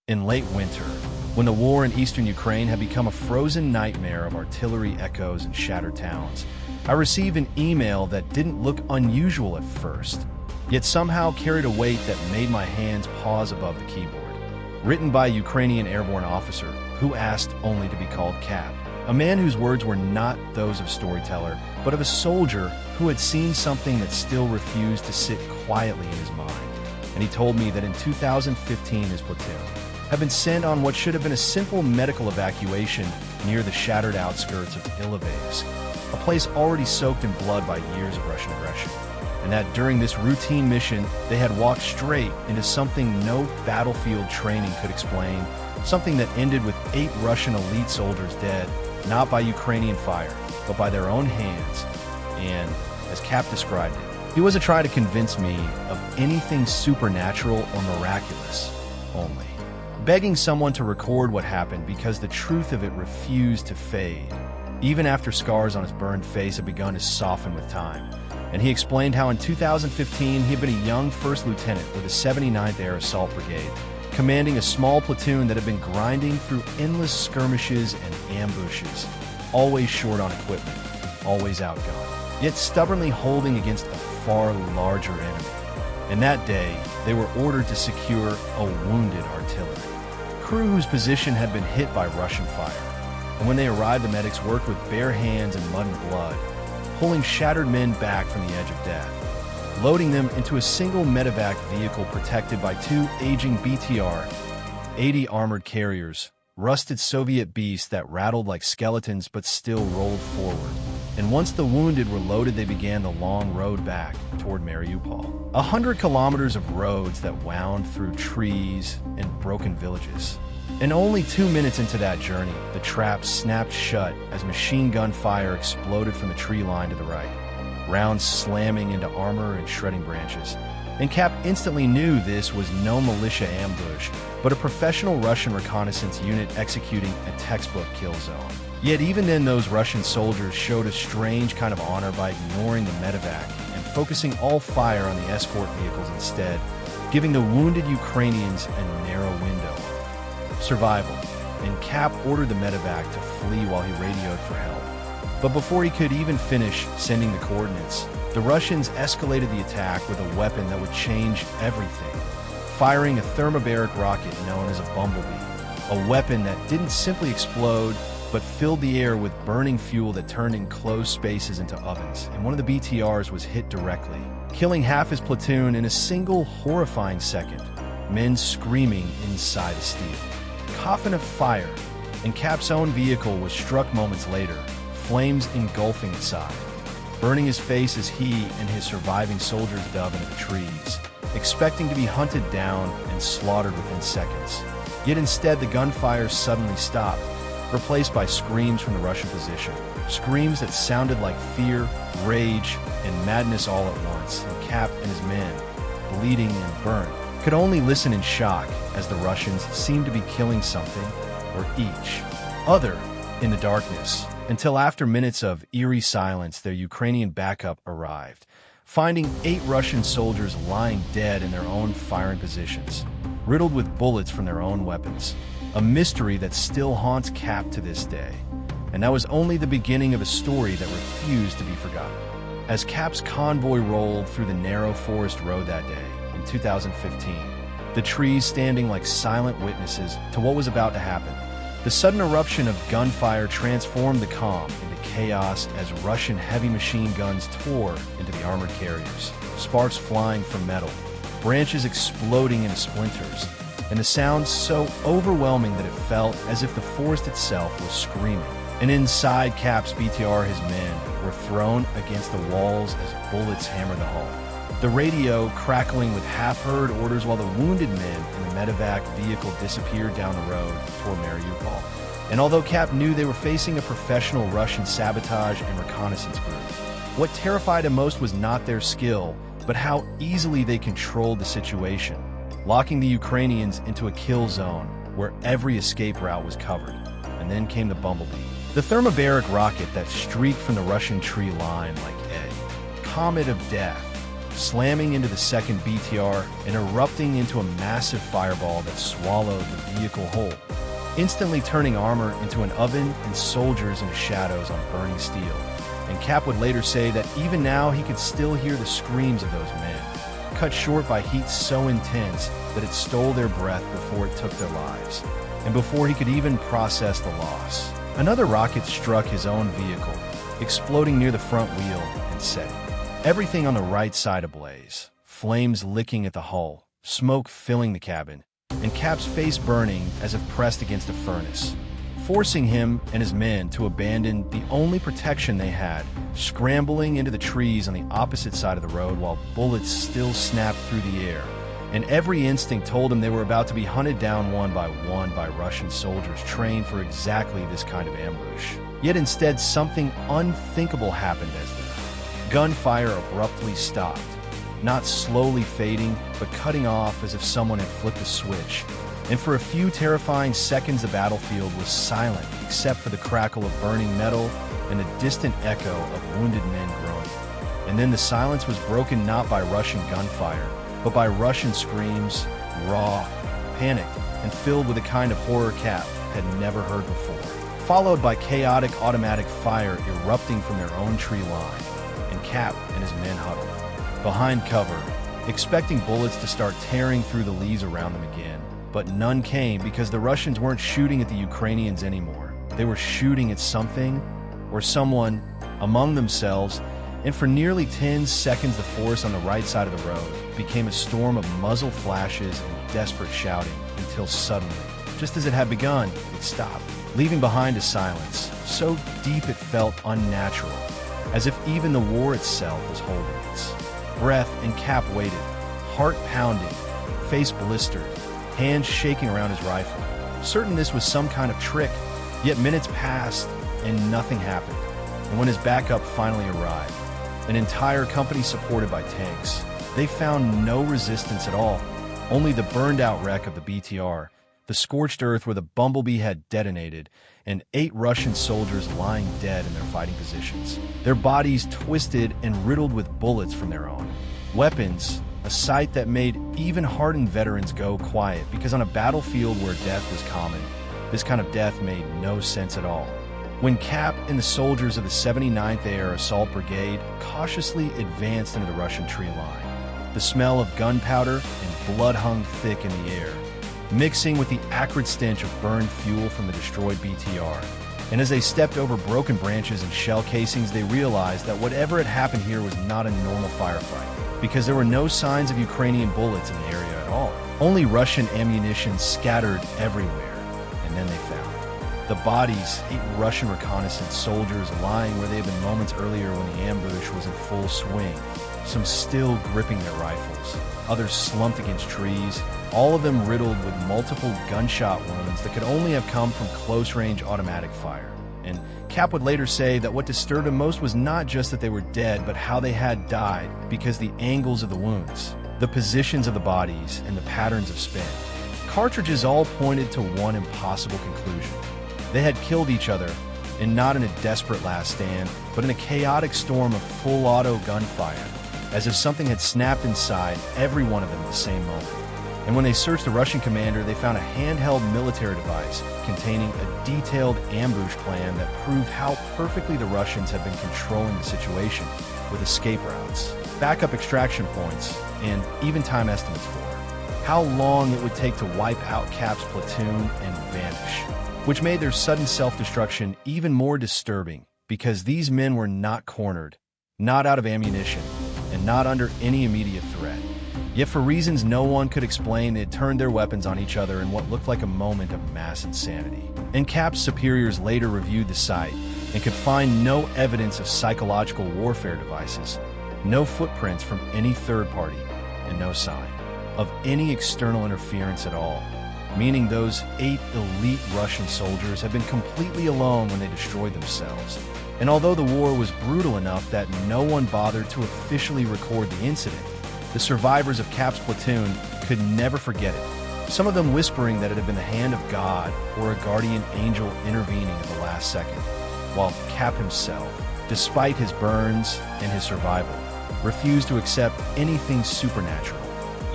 In late winter, when the war in eastern Ukraine had become a frozen nightmare of artillery echoes and shattered towns, I received an email that didn't look unusual at first, yet somehow carried a weight that made my hands pause above the keyboard. Written by a Ukrainian airborne officer who asked only to be called Cap, a man whose words were not those of a storyteller, but of a soldier who had seen something that still refused to sit quietly in his mind. And he told me that in 2015 his platoon had been sent on what should have been a simple medical evacuation near the shattered outskirts of Ilovaisk, a place already soaked in blood by years of Russian aggression, and that during this routine mission they had walked straight into something no battlefield training could explain, something that ended with 8 Russian elite soldiers dead, not by Ukrainian fire, but by their own hands. And, as Cap described it, he wasn't trying to convince me of anything supernatural or miraculous, only begging someone to record what happened because the truth of it refused to fade, even after scars on his burned face had begun to soften with time. And he explained how in 2015 he had been a young first lieutenant with the 79th Air Assault Brigade, commanding a small platoon that had been grinding through endless skirmishes and ambushes, always short on equipment, always outgunned, yet stubbornly holding against a far larger enemy. And that day, they were ordered to secure a wounded artillery crew whose position had been hit by Russian fire. And when they arrived, the medics worked with bare hands and mud and blood, pulling shattered men back from the edge of death, loading them into a single medevac vehicle protected by 2 aging BTR-80 armored carriers, rusted Soviet beasts that rattled like skeletons but still rolled forward. And once the wounded were loaded, they began the long road back toward Mariupol. 100 kilometers of roads that wound through trees and broken villages. And only 2 minutes into that journey, the trap snapped shut as machine gun fire exploded from the tree line to the right, rounds slamming into armor and shredding branches. And Cap instantly knew this was no militia ambush, but a professional Russian reconnaissance unit executing a textbook kill zone. Yet even then, those Russian soldiers showed a strange kind of honor by ignoring the medevac and focusing all fire on the escort vehicles instead, giving the wounded Ukrainians a narrow window of survival. And Cap ordered the medevac to flee while he radioed for help. But before he could even finish sending the coordinates, the Russians escalated the attack with a weapon that would change everything, firing a thermobaric rocket known as a bumblebee, a weapon that didn't simply explode, but filled the air with burning fuel that turned enclosed spaces into ovens, and one of the BTRs was hit directly, killing half his platoon in a single horrifying second, men screaming inside a steel coffin of fire, and Cap's own vehicle was struck moments later, flames engulfing its side, burning his face as he and his surviving soldiers dove into the trees, expecting to be hunted down and slaughtered within seconds. Yet instead, the gunfire suddenly stopped, replaced by screams from the Russian position. Screams that sounded like fear, rage, and madness all at once, and Cap and his men, bleeding and burnt, could only listen in shock as the Russians seemed to be killing something, or each other, in the darkness, until after minutes of eerie silence, their Ukrainian backup arrived, finding 8 Russian soldiers lying dead in their own firing positions, riddled with bullets from their own weapons. A mystery that still haunts Cap to this day. And that was only the beginning of a story that refused to be forgotten. As Cap's convoy rolled through the narrow forest road that day, in 2015, the trees standing like silent witnesses to what was about to happen, the sudden eruption of gunfire transformed the calm into chaos as Russian heavy machine guns tore into the armored carriers, sparks flying from metal, branches exploding into splinters, and the sound so overwhelming that it felt as if the forest itself was screaming. And inside Cap's BTR, his men were thrown against the walls as bullets hammered the hull, the radio crackling with half-heard orders while the wounded men in the medevac vehicle disappeared down the road toward Mariupol. And although Cap knew they were facing a professional Russian sabotage and reconnaissance group, what terrified him most was not their skill, but how easily they controlled the situation, locking the Ukrainians into a kill zone where every escape route was covered. And then came the bumblebee, the thermobaric rocket that streaked from the Russian tree line like a comet of death, slamming into the second BTR and erupting into a massive fireball that swallowed the vehicle whole, instantly turning armor into an oven and soldiers into shadows on burning steel. And Cap would later say that even now he could still hear the screams of those men, cut short by heat so intense that it stole their breath before it took their lives, and before he could even process the loss. Another rocket struck his own vehicle, exploding near the front wheel and setting everything on the right side ablaze, flames licking at the hull, smoke filling the cabin, and Cap's face burning as if pressed against a furnace, forcing him and his men to abandon the only protection they had, scrambling into the trees on the opposite side of the road while bullets still snapped through the air. And every instinct told them they were about to be hunted down one by Russian soldiers trained for exactly this kind of ambush. Yet instead, something unthinkable happened as the gunfire abruptly stopped, not slowly fading, but cutting off as if someone had flipped a switch. And for a few terrifying seconds, the battlefield was silent, except for the crackle of burning metal and the distant echo of wounded men groaning. And then the silence was broken not by Russian gunfire, but by Russian screams, raw, panicked, and filled with a kind of horror Cap had never heard before, followed by chaotic automatic fire erupting from their own tree line, and Cap and his men huddled behind cover, expecting bullets to start tearing through the leaves around them again. But none came because the Russians weren't shooting at the Ukrainians anymore. They were shooting at something or someone among themselves, and for nearly 10 seconds the force on the right side of the road became a storm of muzzle flashes and desperate shouting until suddenly, just as it had begun, it stopped, leaving behind a silence so deep it felt unnatural, as if even the war itself was holding its breath. And Cap waited, heart pounding, face blistered, hands shaking around his rifle, certain this was some kind of trick. Yet minutes passed and nothing happened. And when his backup finally arrived, an entire company supported by tanks, they found no resistance at all, only the burned-out wreck of the BTR, the scorched earth where the Bumblebee had detonated, and 8 Russian soldiers lying dead in their fighting positions, their bodies twisted and riddled with bullets from their own weapons, a sight that made even hardened veterans go quiet, because on a battlefield where death was common, this kind of death made no sense at all. When Cap and the soldiers of the 79th Air Assault Brigade cautiously advanced into the Russian tree line, the smell of gunpowder and blood hung thick in the air, mixing with the acrid stench of burned fuel from the destroyed BTR. And as they stepped over broken branches and shell casings, they realized that whatever had happened here was not a normal firefight, because there were no signs of Ukrainian bullets in the area at all, only Russian ammunition scattered everywhere. And then they found the bodies, 8 Russian reconnaissance soldiers lying where they had been moments earlier when the ambush was in full swing, some still gripping their rifles, others slumped against trees, all of them riddled with multiple gunshot wounds that could only have come from close-range automatic fire. And Cap would later say that what disturbed him most was not just that they were dead, but how they had died, because the angles of the wounds, the positions of the bodies, and the patterns of spin, cartridges all pointed to one impossible conclusion. They had killed each other, and not in a desperate last stand, but in a chaotic storm of full-auto gunfire, as if something had snapped inside every one of them at the same moment. And when they searched the Russian commander, they found a handheld military device containing a detailed ambush plan that proved how perfectly the Russians had been controlling the situation, with escape routes, backup extraction points, and even time estimates for how long it would take to wipe out Cap's platoon and vanish, which made their sudden self-destruction even more disturbing, because these men were not cornered, not out of ammunition, and not under any immediate threat. Yet for reasons no one could explain, they had turned their weapons on each other in what looked like a moment of mass insanity. And Cap's superiors later reviewed the site and could find no evidence of psychological warfare devices, no footprints from any third party, and no sign of any external interference at all, meaning those 8 elite Russian soldiers had been completely alone when they destroyed themselves. And although the war was brutal enough that no one bothered to officially record the incident, the survivors of Cap's platoon could never forget it, some of them whispering that it had been the hand of God or a guardian angel intervening at the last second, while Cap himself, despite his burns and his survival, refused to accept anything supernatural,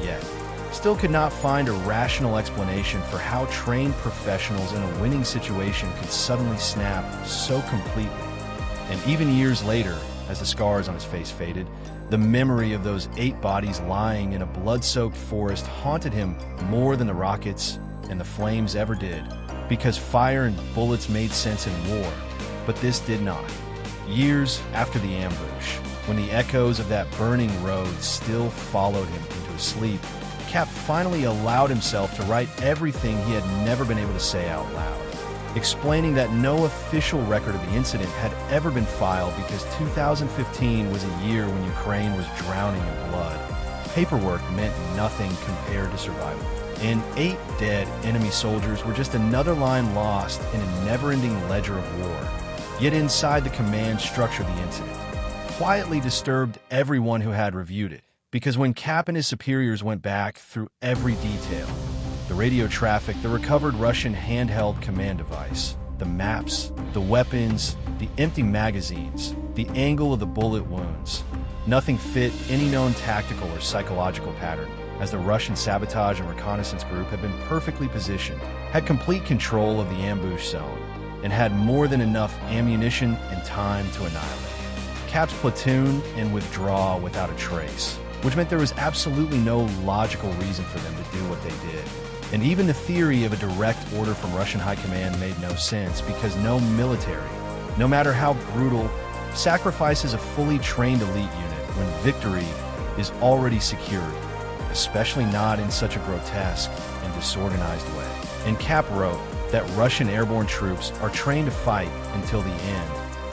yet still could not find a rational explanation for how trained professionals in a winning situation could suddenly snap so completely. And even years later, as the scars on his face faded, the memory of those 8 bodies lying in a blood-soaked forest haunted him more than the rockets and the flames ever did, because fire and bullets made sense in war, but this did not. Years after the ambush, when the echoes of that burning road still followed him into his sleep, Cap finally allowed himself to write everything he had never been able to say out loud, explaining that no official record of the incident had ever been filed because 2015 was a year when Ukraine was drowning in blood. Paperwork meant nothing compared to survival. And 8 dead enemy soldiers were just another line lost in a never-ending ledger of war. Yet inside the command structure, the incident quietly disturbed everyone who had reviewed it, because when Cap and his superiors went back through every detail, the radio traffic, the recovered Russian handheld command device, the maps, the weapons, the empty magazines, the angle of the bullet wounds, nothing fit any known tactical or psychological pattern, as the Russian sabotage and reconnaissance group had been perfectly positioned, had complete control of the ambush zone, and had more than enough ammunition and time to annihilate Cap's platoon and withdraw without a trace, which meant there was absolutely no logical reason for them to do what they did. And even the theory of a direct order from Russian high command made no sense, because no military, no matter how brutal, sacrifices a fully trained elite unit when victory is already secured, especially not in such a grotesque and disorganized way. And Cap wrote that Russian airborne troops are trained to fight until the end,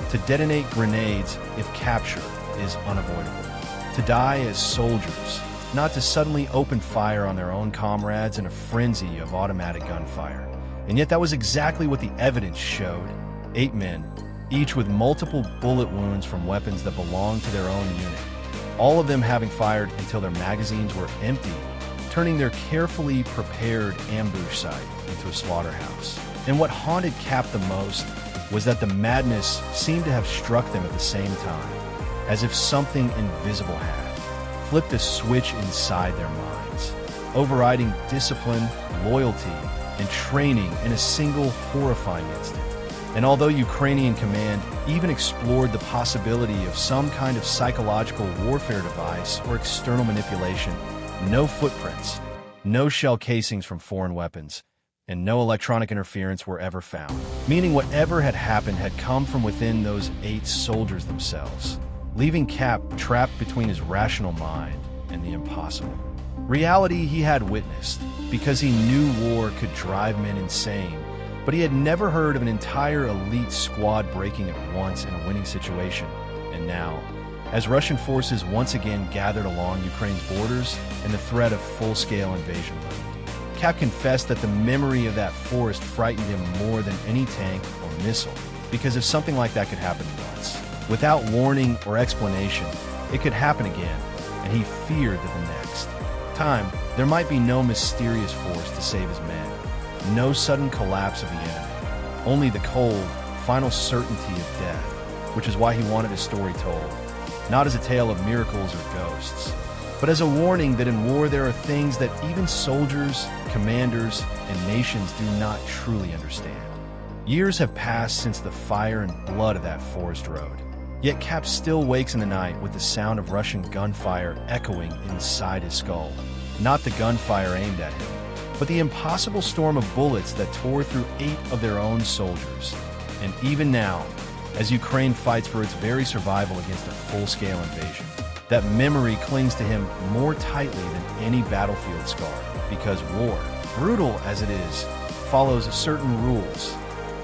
to detonate grenades if capture is unavoidable, to die as soldiers, not to suddenly open fire on their own comrades in a frenzy of automatic gunfire. And yet that was exactly what the evidence showed. 8 men, each with multiple bullet wounds from weapons that belonged to their own unit, all of them having fired until their magazines were empty, turning their carefully prepared ambush site into a slaughterhouse. And what haunted Cap the most was that the madness seemed to have struck them at the same time, as if something invisible had flipped a switch inside their minds, overriding discipline, loyalty, and training in a single horrifying instant. And although Ukrainian command even explored the possibility of some kind of psychological warfare device or external manipulation, no footprints, no shell casings from foreign weapons, and no electronic interference were ever found, meaning whatever had happened had come from within those 8 soldiers themselves, leaving Cap trapped between his rational mind and the impossible. Reality he had witnessed, because he knew war could drive men insane, but he had never heard of an entire elite squad breaking at once in a winning situation. And now, as Russian forces once again gathered along Ukraine's borders and the threat of full-scale invasion loomed, Cap confessed that the memory of that forest frightened him more than any tank or missile, because if something like that could happen once, without warning or explanation, it could happen again, and he feared that the next time there might be no mysterious force to save his men, no sudden collapse of the enemy, only the cold, final certainty of death, which is why he wanted his story told, not as a tale of miracles or ghosts, but as a warning that in war there are things that even soldiers, commanders, and nations do not truly understand. Years have passed since the fire and blood of that forest road, yet Cap still wakes in the night with the sound of Russian gunfire echoing inside his skull. Not the gunfire aimed at him, but the impossible storm of bullets that tore through 8 of their own soldiers. And even now, as Ukraine fights for its very survival against a full-scale invasion, that memory clings to him more tightly than any battlefield scar, because war, brutal as it is, follows certain rules.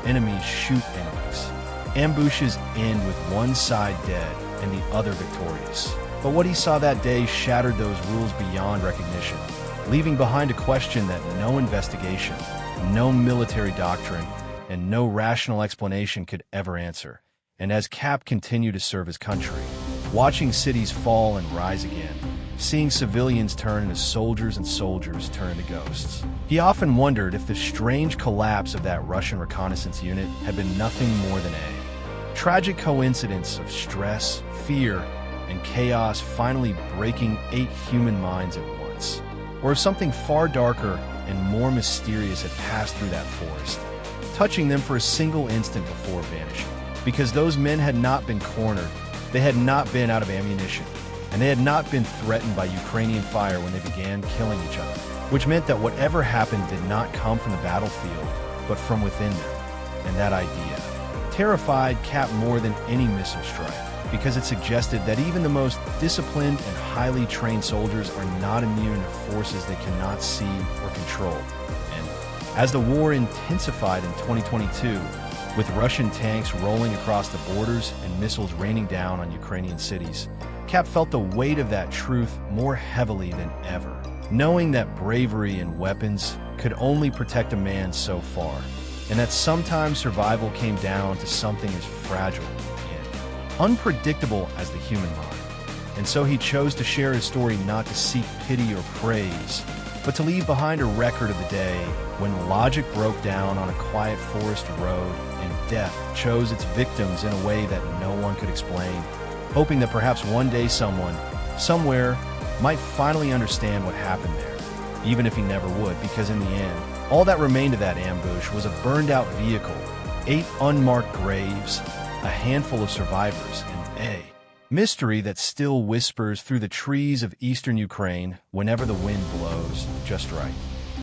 Enemies shoot enemies. Ambushes end with one side dead and the other victorious. But what he saw that day shattered those rules beyond recognition, leaving behind a question that no investigation, no military doctrine, and no rational explanation could ever answer. And as Cap continued to serve his country, watching cities fall and rise again, seeing civilians turn into soldiers and soldiers turn into ghosts, he often wondered if the strange collapse of that Russian reconnaissance unit had been nothing more than a tragic coincidence of stress, fear, and chaos finally breaking 8 human minds at once. Or if something far darker and more mysterious had passed through that forest, touching them for a single instant before vanishing. Because those men had not been cornered, they had not been out of ammunition, and they had not been threatened by Ukrainian fire when they began killing each other, which meant that whatever happened did not come from the battlefield, but from within them. And that idea terrified Cap more than any missile strike, because it suggested that even the most disciplined and highly trained soldiers are not immune to forces they cannot see or control. And as the war intensified in 2022, with Russian tanks rolling across the borders and missiles raining down on Ukrainian cities, Cap felt the weight of that truth more heavily than ever, knowing that bravery and weapons could only protect a man so far, and that sometimes survival came down to something as fragile and unpredictable as the human mind. And so he chose to share his story not to seek pity or praise, but to leave behind a record of the day when logic broke down on a quiet forest road and death chose its victims in a way that no one could explain, hoping that perhaps one day someone, somewhere, might finally understand what happened there, even if he never would, because in the end, all that remained of that ambush was a burned-out vehicle, 8 unmarked graves, a handful of survivors, and a mystery that still whispers through the trees of eastern Ukraine whenever the wind blows just right.